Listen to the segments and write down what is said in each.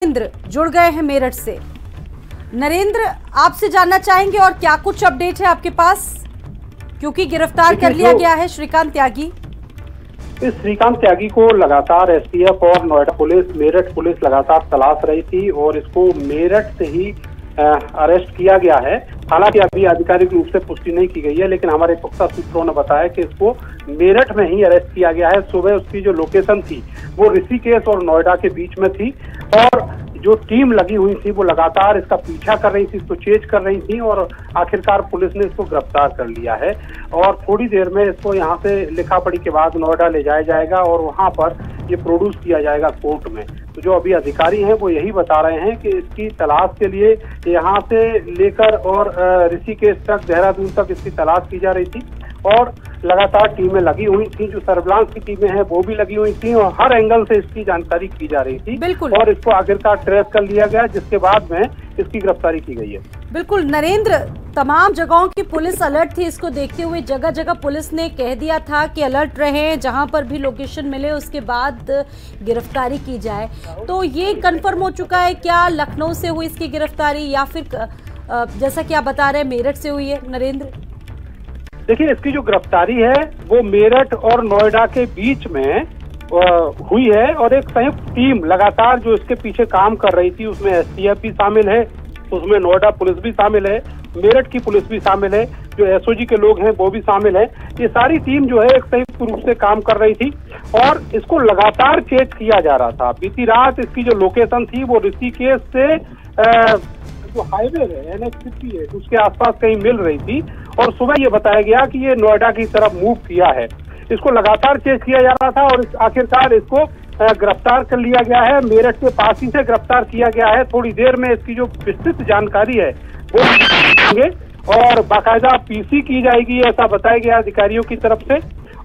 नरेंद्र जुड़ गए हैं मेरठ से। नरेंद्र, आपसे जानना चाहेंगे और क्या कुछ अपडेट है आपके पास, क्योंकि गिरफ्तार कर लिया गया है श्रीकांत त्यागी। इस श्रीकांत त्यागी को लगातार एसटीएफ और नोएडा पुलिस, मेरठ पुलिस लगातार तलाश रही थी और इसको मेरठ से ही अरेस्ट किया गया है। हालांकि अभी आधिकारिक रूप से पुष्टि नहीं की गई है, लेकिन हमारे पुख्ता सूत्रों ने बताया कि इसको मेरठ में ही अरेस्ट किया गया है। सुबह उसकी जो लोकेशन थी वो ऋषिकेश और नोएडा के बीच में थी और जो टीम लगी हुई थी वो लगातार इसका पीछा कर रही थी, इसको चेज कर रही थी और आखिरकार पुलिस ने इसको गिरफ्तार कर लिया है। और थोड़ी देर में इसको यहाँ से लिखा पढ़ी के बाद नोएडा ले जाया जाएगा और वहाँ पर ये प्रोड्यूस किया जाएगा कोर्ट में। तो जो अभी अधिकारी हैं वो यही बता रहे हैं कि इसकी तलाश के लिए यहाँ से लेकर और ऋषिकेश तक, देहरादून तक इसकी तलाश की जा रही थी और लगातार टीमें लगी हुई थी। जो सर्विलांस की टीमें हैं वो भी लगी हुई थी और हर एंगल से इसकी जानकारी की जा रही थी। बिल्कुल। और इसको आखिरकार ट्रेस कर लिया गया, जिसके बाद में इसकी गिरफ्तारी की गई है। बिल्कुल नरेंद्र, तमाम जगहों की पुलिस अलर्ट थी। इसको देखते हुए जगह जगह पुलिस ने कह दिया था कि अलर्ट रहे, जहां पर भी लोकेशन मिले उसके बाद गिरफ्तारी की जाए। तो ये कंफर्म हो चुका है क्या लखनऊ से हुई इसकी गिरफ्तारी, या फिर जैसा कि आप बता रहे हैं मेरठ से हुई है? नरेंद्र देखिए, इसकी जो गिरफ्तारी है वो मेरठ और नोएडा के बीच में हुई है और एक संयुक्त टीम लगातार जो इसके पीछे काम कर रही थी, उसमें एसटीएफ भी शामिल है, उसमें नोएडा पुलिस भी शामिल है, मेरठ की पुलिस भी शामिल है, जो एसओजी के लोग हैं वो भी शामिल है। ये सारी टीम जो है एक संयुक्त रूप से काम कर रही थी और इसको लगातार चेक किया जा रहा था। बीती रात इसकी जो लोकेशन थी वो ऋषिकेश से जो हाईवे है NH50 है उसके आसपास कहीं मिल रही थी और सुबह ये बताया गया कि ये नोएडा की तरफ मूव किया है। इसको लगातार चेक किया जा रहा था और आखिरकार इसको गिरफ्तार कर लिया गया है। मेरठ के पास ही से गिरफ्तार किया गया है। थोड़ी देर में इसकी जो विस्तृत जानकारी है वो देंगे और बाकायदा पीसी की जाएगी, ऐसा बताया गया अधिकारियों की तरफ से।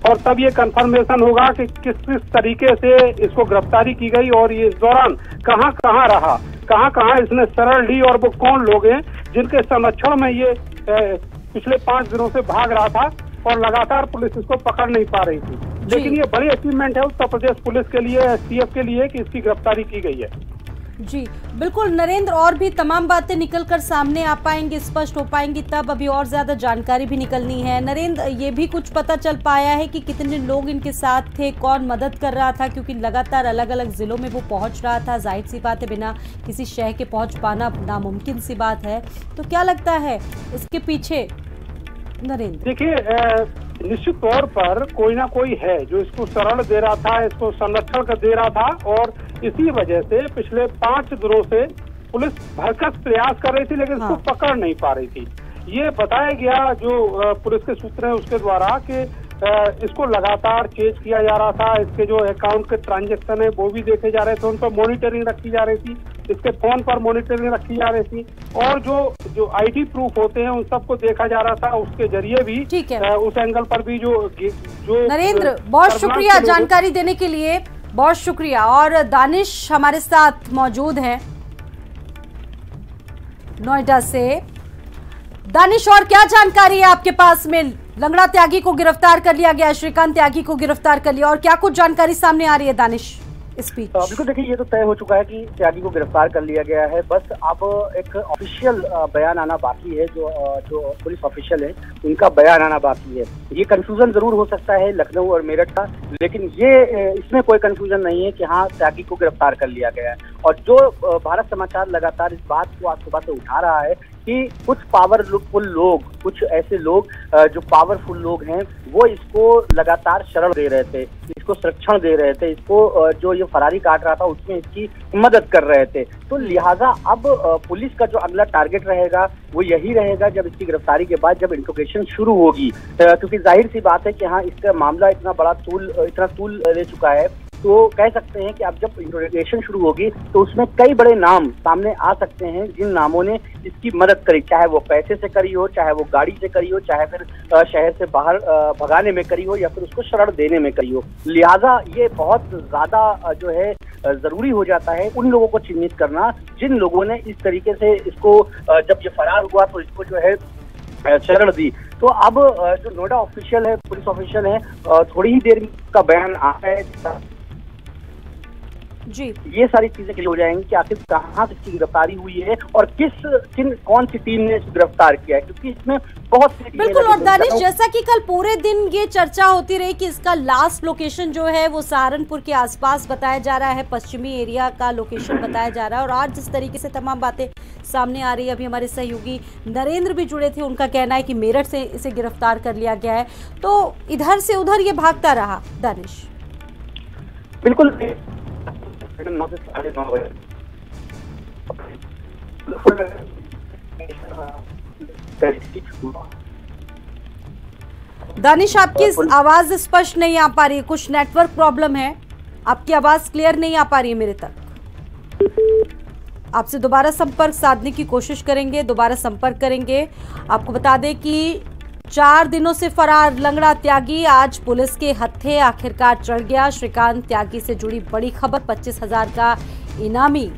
और तब ये कंफर्मेशन होगा कि किस तरीके से इसको गिरफ्तारी की गई और ये इस दौरान कहाँ कहाँ रहा, कहाँ कहाँ इसने शरण ली और वो कौन लोग हैं जिनके संरक्षण में ये पिछले 5 दिनों से भाग रहा था और लगातार पुलिस इसको पकड़ नहीं पा रही थी। लेकिन ये बड़ी अचीवमेंट है उत्तर प्रदेश पुलिस के लिए, एसटीएफ के लिए, कि इसकी गिरफ्तारी की गई है। जी बिल्कुल नरेंद्र, और भी तमाम बातें निकल कर सामने आ पाएंगी, स्पष्ट हो पाएंगी, तब अभी और ज्यादा जानकारी भी निकलनी है। नरेंद्र, ये भी कुछ पता चल पाया है कि कितने लोग इनके साथ थे, कौन मदद कर रहा था, क्योंकि लगातार अलग अलग जिलों में वो पहुंच रहा था। जाहिर सी बात है बिना किसी शहर के पहुंच पाना नामुमकिन सी बात है। तो क्या लगता है इसके पीछे नरेंद्र? देखिए, निश्चित तौर पर कोई ना कोई है जो इसको शरण दे रहा था, इसको संरक्षण कर दे रहा था और इसी वजह से पिछले 5 दिनों से पुलिस भरसक प्रयास कर रही थी लेकिन इसको पकड़ नहीं पा रही थी। ये बताया गया जो पुलिस के सूत्र हैं उसके द्वारा कि इसको लगातार चेज किया जा रहा था। इसके जो अकाउंट के ट्रांजैक्शन है वो भी देखे जा रहे थे, उन पर मॉनिटरिंग रखी जा रही थी, इसके फोन पर मॉनिटरिंग रखी जा रही थी और जो आईडी प्रूफ होते हैं उन सबको देखा जा रहा था। उसके जरिए भी उस एंगल पर भी जो नरेंद्र, बहुत शुक्रिया जानकारी देने के लिए, बहुत शुक्रिया। और दानिश हमारे साथ मौजूद हैं नोएडा से। दानिश, और क्या जानकारी है आपके पास में? लंगड़ा त्यागी को गिरफ्तार कर लिया गया, श्रीकांत त्यागी को गिरफ्तार कर लिया, और क्या कुछ जानकारी सामने आ रही है दानिश इस बीच? बिल्कुल, देखिए ये तो तय हो चुका है कि त्यागी को गिरफ्तार कर लिया गया है। बस अब एक ऑफिशियल बयान आना बाकी है। जो पुलिस ऑफिशियल है उनका बयान आना बाकी है। ये कंफ्यूजन जरूर हो सकता है लखनऊ और मेरठ का, लेकिन ये इसमें कोई कंफ्यूजन नहीं है कि हाँ त्यागी को गिरफ्तार कर लिया गया है। और जो भारत समाचार लगातार इस बात को आज सुबह से उठा रहा है कि कुछ पावरफुल लोग, कुछ ऐसे लोग जो पावरफुल लोग हैं वो इसको लगातार शरण दे रहे थे, इसको संरक्षण दे रहे थे, इसको जो ये फरारी काट रहा था उसमें इसकी मदद कर रहे थे। तो लिहाजा अब पुलिस का जो अगला टारगेट रहेगा वो यही रहेगा जब इसकी गिरफ्तारी के बाद जब इंट्रोगेशन शुरू होगी, क्योंकि जाहिर सी बात है कि हाँ इसका मामला इतना तूल ले चुका है। तो कह सकते हैं कि अब जब इंट्रोगेशन शुरू होगी तो उसमें कई बड़े नाम सामने आ सकते हैं जिन नामों ने इसकी मदद करी, चाहे वो पैसे से करी हो, चाहे वो गाड़ी से करी हो, चाहे फिर शहर से बाहर भगाने में करी हो या फिर उसको शरण देने में करी हो। लिहाजा ये बहुत ज्यादा जो है जरूरी हो जाता है उन लोगों को चिन्हित करना जिन लोगों ने इस तरीके से इसको जब ये फरार हुआ तो इसको जो है शरण दी। तो अब जो नोएडा ऑफिशियल है, पुलिस ऑफिशियल है, थोड़ी ही देर का बयान आ है जी, ये सारी चीजें क्लियर हो जाएंगी कि आखिर कहाँ से इसकी गिरफ्तारी हुई है और कौन सी टीम ने गिरफ्तार किया है, क्योंकि इसमें बहुत सी बिल्कुल। और दानिश, जैसा कि कल पूरे दिन ये चर्चा होती रही कि इसका लास्ट लोकेशन जो है वो सहारनपुर के आसपास बताया जा रहा है, पश्चिमी एरिया का लोकेशन बताया जा रहा है, और आज जिस तरीके से तमाम बातें सामने आ रही है, अभी हमारे सहयोगी नरेंद्र भी जुड़े थे, उनका कहना है कि मेरठ से इसे गिरफ्तार कर लिया गया है, तो इधर से उधर ये भागता रहा। दानिश, बिल्कुल दानिश, आपकी आवाज स्पष्ट नहीं आ पा रही है, कुछ नेटवर्क प्रॉब्लम है, आपकी आवाज क्लियर नहीं आ पा रही है मेरे तक। आपसे दोबारा संपर्क साधने की कोशिश करेंगे, दोबारा संपर्क करेंगे। आपको बता दें कि 4 दिनों से फरार लंगड़ा त्यागी आज पुलिस के हत्थे आखिरकार चढ़ गया। श्रीकांत त्यागी से जुड़ी बड़ी खबर, 25,000 का इनामी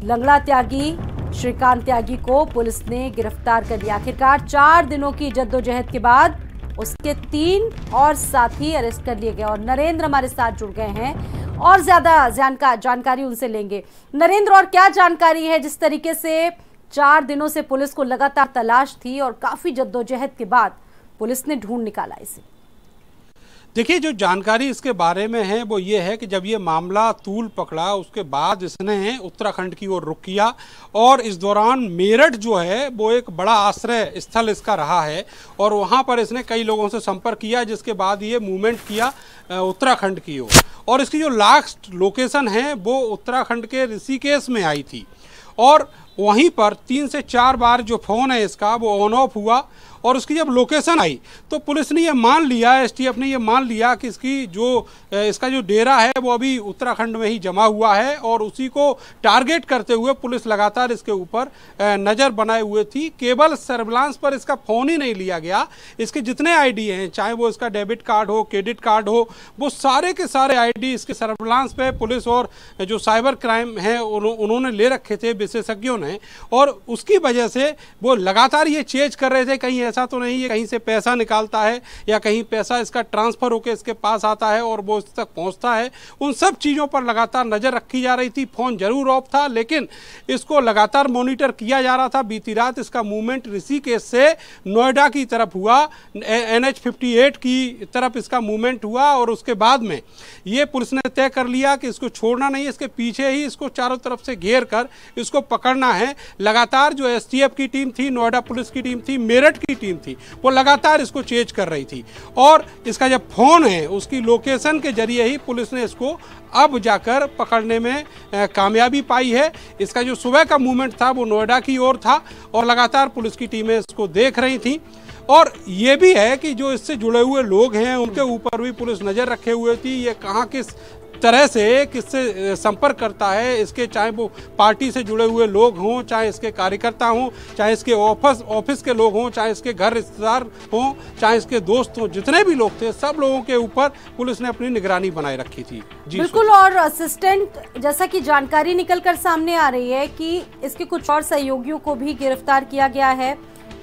लंगड़ा त्यागी श्रीकांत त्यागी को पुलिस ने गिरफ्तार कर लिया। आखिरकार 4 दिनों की जद्दोजहद के बाद उसके 3 और साथी अरेस्ट कर लिए गए। और नरेंद्र हमारे साथ जुड़ गए हैं और ज्यादा जानकारी उनसे लेंगे। नरेंद्र, और क्या जानकारी है, जिस तरीके से 4 दिनों से पुलिस को लगातार तलाश थी और काफी जद्दोजहद के बाद पुलिस ने ढूंढ निकाला इसे? देखिए, जो जानकारी इसके बारे में है वो ये है कि जब ये मामला तूल पकड़ा उसके बाद इसने उत्तराखंड की ओर रुख किया और इस दौरान मेरठ जो है वो एक बड़ा आश्रय स्थल इसका रहा है और वहाँ पर इसने कई लोगों से संपर्क किया, जिसके बाद ये मूवमेंट किया उत्तराखंड की ओर। और इसकी जो लास्ट लोकेशन है वो उत्तराखंड के ऋषिकेश में आई थी और वहीं पर 3 से 4 बार जो फ़ोन है इसका वो ऑन ऑफ हुआ और उसकी जब लोकेशन आई तो पुलिस ने ये मान लिया, एसटीएफ ने ये मान लिया कि इसका जो डेरा है वो अभी उत्तराखंड में ही जमा हुआ है और उसी को टारगेट करते हुए पुलिस लगातार इसके ऊपर नज़र बनाए हुए थी। केवल सर्विलांस पर इसका फ़ोन ही नहीं लिया गया, इसके जितने आईडी हैं, चाहे वो इसका डेबिट कार्ड हो, क्रेडिट कार्ड हो, वो सारे के सारे आईडी इसके सर्विलांस पे पुलिस और जो साइबर क्राइम है उन्होंने ले रखे थे विशेषज्ञों ने। और उसकी वजह से वो लगातार ये चेज कर रहे थे, कहीं ऐसा तो नहीं है कहीं से पैसा निकालता है या कहीं पैसा इसका ट्रांसफर होकर इसके पास आता है और वो इस तक पहुंचता है। उन सब चीज़ों पर लगातार नज़र रखी जा रही थी। फ़ोन जरूर ऑफ था लेकिन इसको लगातार मॉनिटर किया जा रहा था। बीती रात इसका मूवमेंट ऋषिकेश से नोएडा की तरफ हुआ, NH-58 की तरफ इसका मूवमेंट हुआ और उसके बाद में ये पुलिस ने तय कर लिया कि इसको छोड़ना नहीं, इसके पीछे ही इसको चारों तरफ से घेर कर इसको पकड़ना है। लगातार जो एसटीएफ की टीम थी, नोएडा पुलिस की टीम थी, मेरठ की टीम थी, वो लगातार इसको चेज कर रही थी और इसका जब फोन है उसकी लोकेशन के जरिए ही पुलिस ने इसको अब जाकर पकड़ने में कामयाबी पाई है। इसका जो सुबह का मूवमेंट था वो नोएडा की ओर था और लगातार पुलिस की टीमें इसको देख रही थी। और ये भी है कि जो इससे जुड़े हुए लोग हैं उनके ऊपर भी पुलिस नज़र रखे हुए थी, ये कहाँ किस तरह से किससे संपर्क करता है, इसके चाहे वो पार्टी से जुड़े हुए लोग हों, चाहे इसके कार्यकर्ता हों, चाहे इसके ऑफिस के लोग हों, चाहे इसके घर रिश्तेदार हों, चाहे इसके दोस्त हों, जितने भी लोग थे सब लोगों के ऊपर पुलिस ने अपनी निगरानी बनाए रखी थी। जी बिल्कुल। और असिस्टेंट, जैसा कि जानकारी निकलकर सामने आ रही है कि इसके कुछ और सहयोगियों को भी गिरफ्तार किया गया है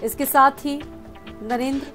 इसके साथ ही। नरेंद्र,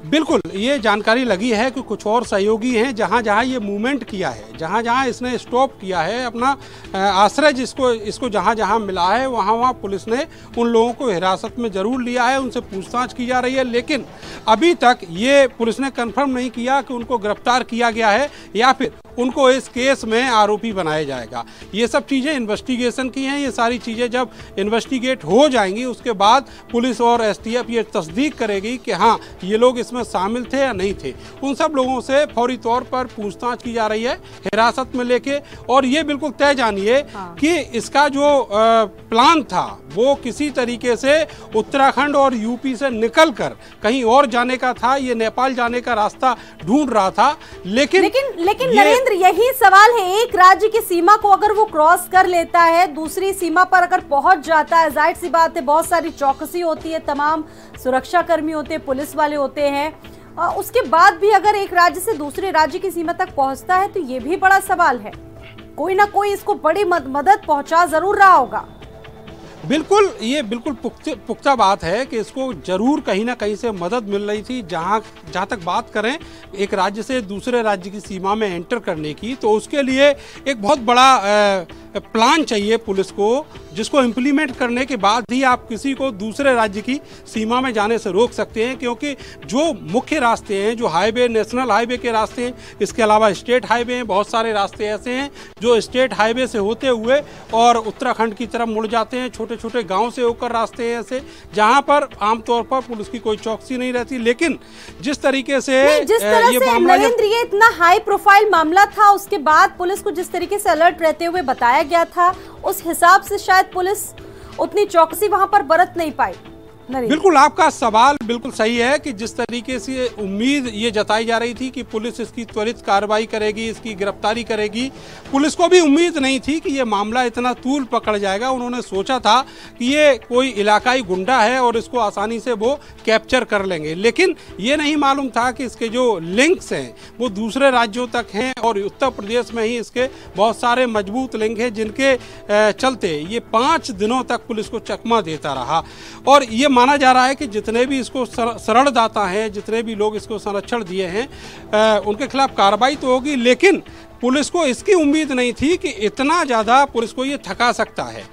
बिल्कुल, ये जानकारी लगी है कि कुछ और सहयोगी हैं। जहाँ जहाँ ये मूवमेंट किया है, जहाँ जहाँ इसने स्टॉप किया है अपना आश्रय इसको जहाँ जहाँ मिला है वहाँ वहाँ पुलिस ने उन लोगों को हिरासत में ज़रूर लिया है, उनसे पूछताछ की जा रही है। लेकिन अभी तक ये पुलिस ने कंफर्म नहीं किया कि उनको गिरफ्तार किया गया है या फिर उनको इस केस में आरोपी बनाया जाएगा। ये सब चीज़ें इन्वेस्टिगेशन की हैं। ये सारी चीज़ें जब इन्वेस्टिगेट हो जाएंगी उसके बाद पुलिस और एसटीएफ ये तस्दीक करेगी कि हाँ ये लोग इसमें शामिल थे या नहीं थे। उन सब लोगों से फौरी तौर पर पूछताछ की जा रही है हिरासत में लेके। और ये बिल्कुल तय जानिए कि इसका जो प्लान था वो किसी तरीके से उत्तराखंड और यूपी से निकलकर कहीं और जाने का था। ये नेपाल जाने का रास्ता ढूंढ रहा था। लेकिन नरेंद्र, यही सवाल है, एक राज्य की सीमा को अगर वो क्रॉस कर लेता है, दूसरी सीमा पर अगर पहुंच जाता है, जाहिर सी बात है बहुत सारी चौकसी होती है, तमाम सुरक्षा कर्मी होते हैं, पुलिस वाले होते हैं, उसके बाद भी अगर एक राज्य से दूसरे राज्य की सीमा तक पहुंचता है तो ये भी बड़ा सवाल है। कोई ना कोई इसको बड़ी मदद पहुंचा जरूर रहा होगा। बिल्कुल, ये बिल्कुल पुख्ता बात है कि इसको जरूर कहीं ना कहीं से मदद मिल रही थी। जहाँ तक बात करें एक राज्य से दूसरे राज्य की सीमा में एंटर करने की, तो उसके लिए एक बहुत बड़ा प्लान चाहिए पुलिस को, जिसको इम्प्लीमेंट करने के बाद ही आप किसी को दूसरे राज्य की सीमा में जाने से रोक सकते हैं। क्योंकि जो मुख्य रास्ते हैं, जो हाईवे, नेशनल हाईवे के रास्ते हैं, इसके अलावा स्टेट हाईवे हैं, बहुत सारे रास्ते ऐसे हैं जो स्टेट हाईवे से होते हुए और उत्तराखंड की तरफ मुड़ जाते हैं। छोटे छोटे गांव से होकर रास्ते हैं ऐसे, जहां पर आमतौर पर पुलिस की कोई चौकसी नहीं रहती। लेकिन जिस तरीके से ये मामला, नरेंद्र, ये इतना हाई प्रोफाइल मामला था, उसके बाद पुलिस को जिस तरीके से अलर्ट रहते हुए बताया गया था, उस हिसाब से शायद पुलिस उतनी चौकसी वहां पर बरत नहीं पाई। बिल्कुल, आपका सवाल बिल्कुल सही है कि जिस तरीके से उम्मीद ये जताई जा रही थी कि पुलिस इसकी त्वरित कार्रवाई करेगी, इसकी गिरफ्तारी करेगी, पुलिस को भी उम्मीद नहीं थी कि ये मामला इतना तूल पकड़ जाएगा। उन्होंने सोचा था कि ये कोई इलाकाई गुंडा है और इसको आसानी से वो कैप्चर कर लेंगे, लेकिन ये नहीं मालूम था कि इसके जो लिंक्स हैं वो दूसरे राज्यों तक हैं और उत्तर प्रदेश में ही इसके बहुत सारे मजबूत लिंक हैं, जिनके चलते ये 5 दिनों तक पुलिस को चकमा देता रहा। और ये माना जा रहा है कि जितने भी इसको शरणदाता हैं, जितने भी लोग इसको संरक्षण दिए हैं, उनके खिलाफ कार्रवाई तो होगी, लेकिन पुलिस को इसकी उम्मीद नहीं थी कि इतना ज़्यादा पुलिस को ये थका सकता है।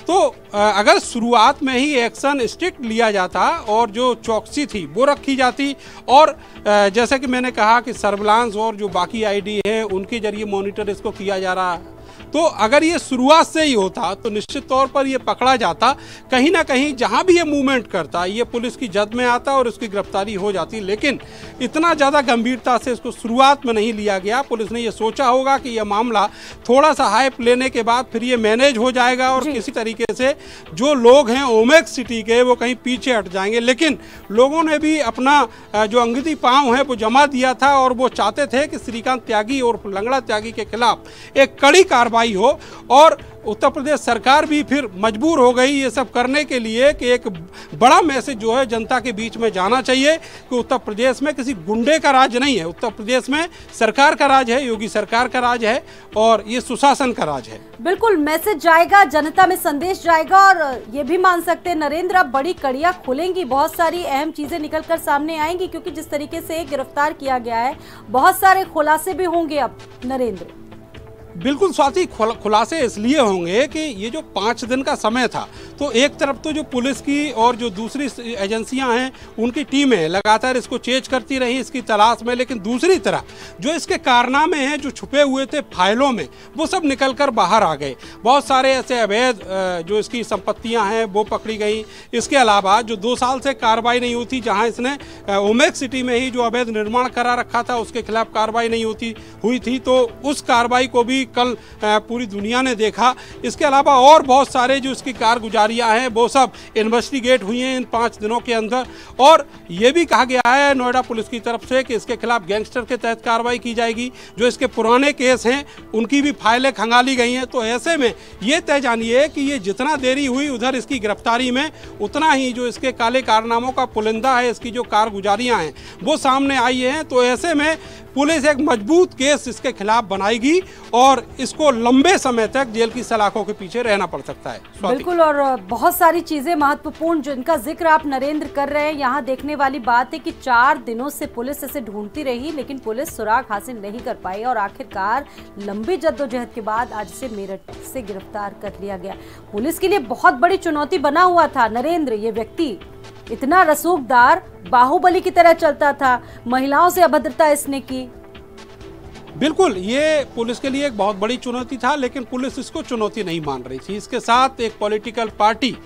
तो अगर शुरुआत में ही एक्शन स्ट्रिक्ट लिया जाता और जो चौकसी थी वो रखी जाती, और जैसे कि मैंने कहा कि सर्विलांस और जो बाकी आईडी है उनके जरिए मॉनिटर इसको किया जा रहा है, तो अगर ये शुरुआत से ही होता तो निश्चित तौर पर ये पकड़ा जाता। कहीं ना कहीं जहां भी ये मूवमेंट करता ये पुलिस की जद में आता और उसकी गिरफ्तारी हो जाती। लेकिन इतना ज़्यादा गंभीरता से इसको शुरुआत में नहीं लिया गया। पुलिस ने ये सोचा होगा कि यह मामला थोड़ा सा हाइप लेने के बाद फिर ये मैनेज हो जाएगा और किसी तरीके से जो लोग हैं ओमेक्स सिटी के वो कहीं पीछे हट जाएंगे। लेकिन लोगों ने भी अपना जो अंगूठी पाँव है वो जमा दिया था और वो चाहते थे कि श्रीकांत त्यागी और लंगड़ा त्यागी के खिलाफ एक कड़ी कार्रवाई हो, और उत्तर प्रदेश सरकार भी फिर मजबूर हो गई ये सब करने के लिए कि एक बड़ा मैसेज जो है जनता के बीच में जाना चाहिए कि उत्तर प्रदेश में किसी गुंडे का राज नहीं है, उत्तर प्रदेश में सरकार का राज है, योगी सरकार का राज है और ये सुशासन का राज है। बिल्कुल, मैसेज जाएगा, जनता में संदेश जाएगा, और ये भी मान सकते हैं नरेंद्र, अब बड़ी कड़ियां खुलेंगी, बहुत सारी अहम चीजें निकल कर सामने आएंगी, क्योंकि जिस तरीके से गिरफ्तार किया गया है बहुत सारे खुलासे भी होंगे अब नरेंद्र। बिल्कुल स्वाति, खुलासे इसलिए होंगे कि ये जो 5 दिन का समय था, तो एक तरफ तो जो पुलिस की और जो दूसरी एजेंसियां हैं उनकी टीमें लगातार इसको चेज करती रही इसकी तलाश में, लेकिन दूसरी तरफ जो इसके कारनामे हैं जो छुपे हुए थे फाइलों में वो सब निकलकर बाहर आ गए। बहुत सारे ऐसे अवैध जो इसकी संपत्तियां हैं वो पकड़ी गई। इसके अलावा जो 2 साल से कार्रवाई नहीं होती, जहाँ इसने ओमेक्स सिटी में ही जो अवैध निर्माण करा रखा था उसके खिलाफ कार्रवाई नहीं हुई थी, तो उस कार्रवाई को भी कल पूरी दुनिया ने देखा। इसके अलावा और बहुत सारे जो इसकी कारगुजारियां हैं वो सब इन्वेस्टिगेट हुई हैं इन 5 दिनों के अंदर, और ये भी कहा गया है नोएडा पुलिस की तरफ से कि इसके खिलाफ गैंगस्टर के तहत कार्रवाई की जाएगी। जो इसके पुराने केस हैं उनकी भी फाइलें खंगाली गई हैं। तो ऐसे में ये तय जानिए कि ये जितना देरी हुई उधर इसकी गिरफ्तारी में, उतना ही जो इसके काले कारनामों का पुलिंदा है, इसकी जो कारगुजारियां हैं वो सामने आई हैं। तो ऐसे में पुलिस एक मजबूत केस इसके खिलाफ बनाएगी और इसको लंबे समय तक जेल की सलाखों के पीछे रहना पड़ सकता है। बिल्कुल, और बहुत सारी चीजें महत्वपूर्ण जिनका जिक्र आप नरेंद्र कर रहे हैं। यहाँ देखने वाली बात है कि 4 दिनों से पुलिस इसे ढूंढती रही, लेकिन पुलिस सुराग हासिल नहीं कर पाई और आखिरकार लंबी जद्दोजहद के बाद आज से मेरठ से गिरफ्तार कर लिया गया। पुलिस के लिए बहुत बड़ी चुनौती बना हुआ था नरेंद्र। ये व्यक्ति इतना रसूखदार, बाहुबली की तरह चलता था, महिलाओं से अभद्रता इसने की। बिल्कुल, ये पुलिस के लिए एक बहुत बड़ी चुनौती था, लेकिन पुलिस इसको चुनौती नहीं मान रही थी। इसके साथ एक पॉलिटिकल पार्टी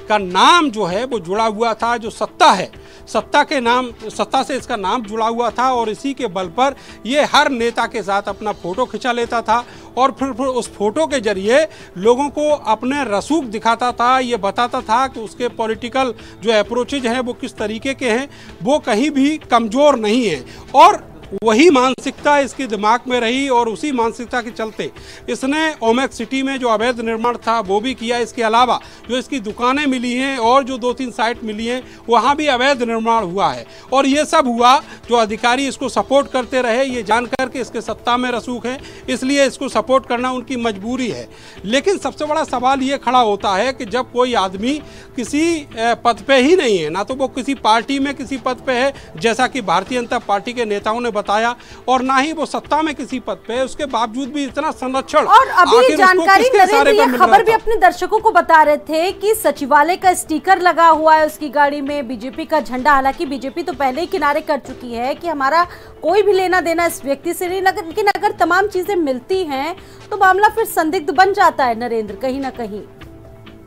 का नाम जो है वो जुड़ा हुआ था, जो सत्ता है, सत्ता से इसका नाम जुड़ा हुआ था, और इसी के बल पर ये हर नेता के साथ अपना फोटो खिंचा लेता था और फिर उस फोटो के जरिए लोगों को अपने रसूख दिखाता था। ये बताता था कि उसके पॉलिटिकल जो अप्रोचेज हैं वो किस तरीके के हैं, वो कहीं भी कमज़ोर नहीं है। और वही मानसिकता इसके दिमाग में रही और उसी मानसिकता के चलते इसने ओमेक सिटी में जो अवैध निर्माण था वो भी किया। इसके अलावा जो इसकी दुकानें मिली हैं और जो 2-3 साइट मिली हैं वहाँ भी अवैध निर्माण हुआ है। और ये सब हुआ जो अधिकारी इसको सपोर्ट करते रहे, ये जानकर के इसके सत्ता में रसूख है, इसलिए इसको सपोर्ट करना उनकी मजबूरी है। लेकिन सबसे बड़ा सवाल ये खड़ा होता है कि जब कोई आदमी किसी पद पे ही नहीं है, ना तो वो किसी पार्टी में किसी पद पे है जैसा कि भारतीय जनता पार्टी के नेताओं ने बताया, और ना ही वो सत्ता में किसी पद पे है, उसके बावजूद भी इतना संरक्षण। और अभी जानकारी नरेंद्र, ये खबर भी अपने दर्शकों को बता रहे थे कि सचिवालय का स्टिकर लगा हुआ है उसकी गाड़ी में, बीजेपी का झंडा। हालांकि बीजेपी तो पहले ही किनारे कर चुकी है कि हमारा कोई भी लेना देना इस व्यक्ति से नहीं, लेकिन अगर तमाम चीजें मिलती हैं तो मामला फिर संदिग्ध बन जाता है नरेंद्र, कहीं ना कहीं।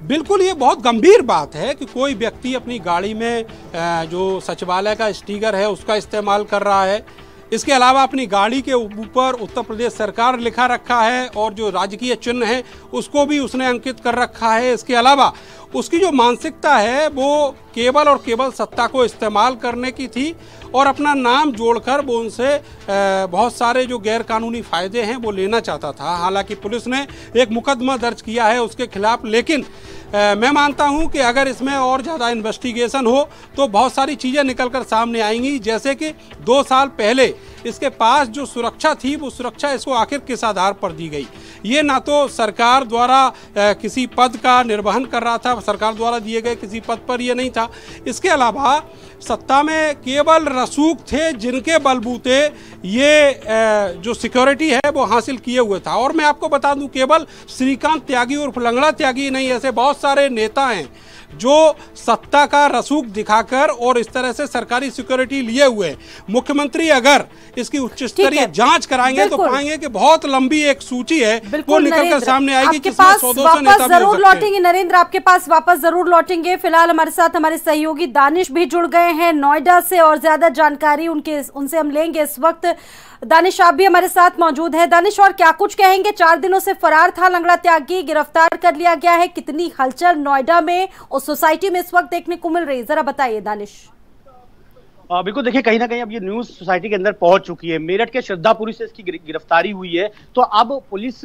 बिल्कुल, ये बहुत गंभीर बात है कि कोई व्यक्ति अपनी गाड़ी में जो सचिवालय का स्टिकर है उसका इस्तेमाल कर रहा है। इसके अलावा अपनी गाड़ी के ऊपर उत्तर प्रदेश सरकार लिखा रखा है और जो राजकीय चिन्ह है उसको भी उसने अंकित कर रखा है। इसके अलावा उसकी जो मानसिकता है वो केवल और केवल सत्ता को इस्तेमाल करने की थी और अपना नाम जोड़कर वो उनसे बहुत सारे जो गैर कानूनी फायदे हैं वो लेना चाहता था। हालांकि पुलिस ने एक मुकदमा दर्ज किया है उसके खिलाफ, लेकिन मैं मानता हूं कि अगर इसमें और ज़्यादा इन्वेस्टिगेशन हो तो बहुत सारी चीज़ें निकलकर सामने आएंगी। जैसे कि 2 साल पहले इसके पास जो सुरक्षा थी वो सुरक्षा इसको आखिर किस आधार पर दी गई। ये ना तो सरकार द्वारा किसी पद का निर्वहन कर रहा था, सरकार द्वारा दिए गए किसी पद पर ये नहीं था। इसके अलावा सत्ता में केवल रसूख थे जिनके बलबूते ये जो सिक्योरिटी है वो हासिल किए हुए था। और मैं आपको बता दूं, केवल श्रीकांत त्यागी उर्फ लंगड़ा त्यागी नहीं, ऐसे बहुत सारे नेता हैं जो सत्ता का रसूख दिखाकर और इस तरह से सरकारी सिक्योरिटी लिए हुए। मुख्यमंत्री अगर इसकी उच्च स्तरीय जांच कराएंगे तो पाएंगे कि बहुत लंबी एक सूची है वो निकलकर सामने आएगी। आपके पास वापस जरूर लौटेंगे नरेंद्र, आपके पास वापस जरूर लौटेंगे। फिलहाल हमारे साथ हमारे सहयोगी दानिश भी जुड़ गए हैं नोएडा से और ज्यादा जानकारी उनसे हम लेंगे इस वक्त। दानिश, आप भी हमारे साथ मौजूद है। दानिश, और क्या कुछ कहेंगे? 4 दिनों से फरार था लंगड़ा त्यागी, गिरफ्तार कर लिया गया है। कितनी हलचल नोएडा में और सोसाइटी में इस वक्त देखने को मिल रही है, जरा बताइए दानिश। बिल्कुल, देखिए कहीं ना कहीं अब ये न्यूज सोसाइटी के अंदर पहुंच चुकी है। मेरठ के श्रद्धापुरी से इसकी गिरफ्तारी हुई है, तो अब पुलिस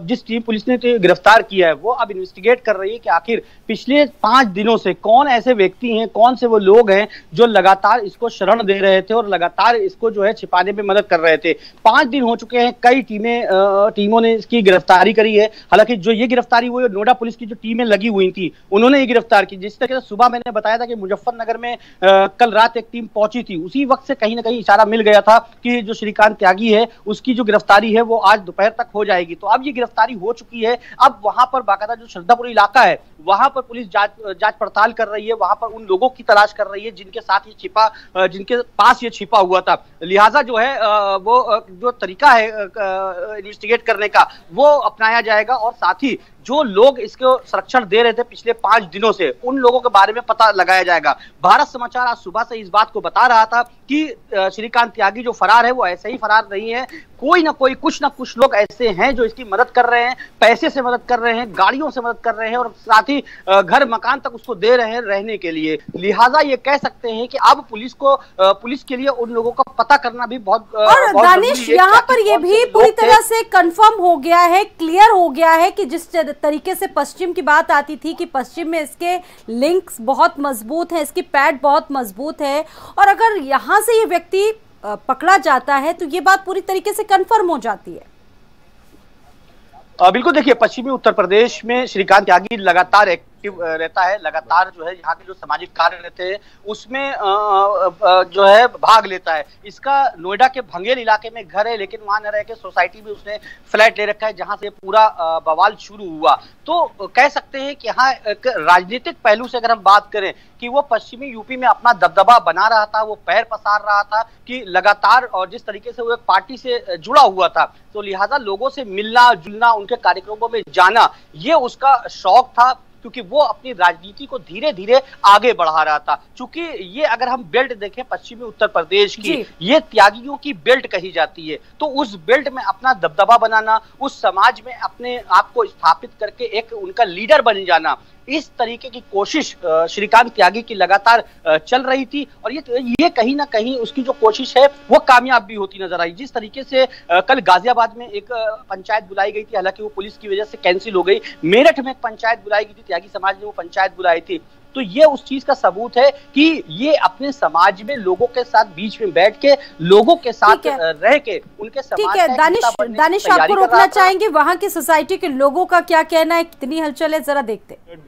जिस टीम पुलिस ने गिरफ्तार किया है वो अब इन्वेस्टिगेट कर रही है कि आखिर पिछले 5 दिनों से कौन ऐसे व्यक्ति हैं, कौन से वो लोग हैं जो लगातार इसको शरण दे रहे थे और लगातार इसको जो है छिपाने में मदद कर रहे थे। 5 दिन हो चुके हैं, कई टीमों ने इसकी गिरफ्तारी करी है। हालांकि जो ये गिरफ्तारी हुई है, नोएडा पुलिस की जो टीमें लगी हुई थी उन्होंने ये गिरफ्तार की। जिस तरह से सुबह मैंने बताया था कि मुजफ्फरनगर में कल रात एक टीम पहुंची थी, उसी वक्त से कहीं ना कहीं इशारा मिल गया था कि जो श्रीकांत त्यागी है उसकी जो गिरफ्तारी है वो आज दोपहर तक हो जाएगी। तो अब ये गिरफ्तारी हो चुकी है। अब वहां पर बाकायदा जो श्रद्धापुरी इलाका है वहां पर पुलिस जांच पड़ताल कर रही है, वहां पर उन लोगों की तलाश कर रही है जिनके साथ ये जिनके पास ये छिपा हुआ था। लिहाजा जो है वो जो तरीका है इन्वेस्टिगेट करने का वो अपनाया जाएगा और साथ ही जो लोग इसको संरक्षण दे रहे थे पिछले 5 दिनों से उन लोगों के बारे में पता लगाया जाएगा। भारत समाचार आज सुबह से इस बात को बता रहा था कि श्रीकांत त्यागी जो फरार है वो ऐसे ही फरार नहीं है, कोई ना कोई कुछ ना कुछ लोग ऐसे हैं जो इसकी मदद कर रहे हैं, पैसे से मदद कर रहे हैं, गाड़ियों से मदद कर रहे हैं और साथ ही घर मकान तक उसको दे रहे हैं रहने के लिए। लिहाजा ये कह सकते हैं कि अब पुलिस के लिए उन लोगों का पता करना भी बहुत और दानिश, यहाँ पर ये भी पूरी तरह से कंफर्म हो गया है, क्लियर हो गया है कि जिस तरीके से पश्चिम की बात आती थी कि पश्चिम में इसके लिंक्स बहुत मजबूत है, इसकी पैड बहुत मजबूत है, और अगर यहाँ से ये व्यक्ति पकड़ा जाता है तो ये बात पूरी तरीके से कंफर्म हो जाती है। बिल्कुल, देखिए पश्चिमी उत्तर प्रदेश में श्रीकांत त्यागी लगातार एक्टिव रहता है, लगातार जो है यहाँ के जो सामाजिक कार्य रहते हैं उसमें जो है भाग लेता है। इसका नोएडा के भंगेल इलाके में घर है, लेकिन वहां न रह के सोसाइटी में उसने फ्लैट ले रखा है जहां से पूरा बवाल शुरू हुआ। तो कह सकते हैं कि यहाँ एक राजनीतिक पहलू से अगर हम बात करें कि वो पश्चिमी यूपी में अपना दबदबा बना रहा था, वो पैर पसार रहा था कि लगातार, और जिस तरीके से वो एक पार्टी से जुड़ा हुआ था तो लिहाजा लोगों से मिलना जुलना, उनके कार्यक्रमों में जाना ये उसका शौक था, क्योंकि वो अपनी राजनीति को धीरे धीरे आगे बढ़ा रहा था। क्योंकि ये अगर हम बेल्ट देखें पश्चिमी उत्तर प्रदेश की, ये त्यागियों की बेल्ट कही जाती है, तो उस बेल्ट में अपना दबदबा बनाना, उस समाज में अपने आप को स्थापित करके एक उनका लीडर बन जाना, इस तरीके की कोशिश श्रीकांत त्यागी की लगातार चल रही थी और ये कहीं ना कहीं उसकी जो कोशिश है वो कामयाब भी होती नजर आई। जिस तरीके से कल गाजियाबाद में एक पंचायत बुलाई गई थी, हालांकि वो पुलिस की वजह से कैंसिल हो गई। मेरठ में एक पंचायत बुलाई गई थी, त्यागी समाज ने वो पंचायत बुलाई थी। तो ये उस चीज का सबूत है कि ये अपने समाज में लोगों के साथ बीच में बैठ के, लोगों के साथ रह के उनके समाज। ठीक है दानिश, आपको रोकना चाहेंगे, वहां की सोसाइटी के लोगों का क्या कहना है, कितनी हलचल है, जरा देखते हैं।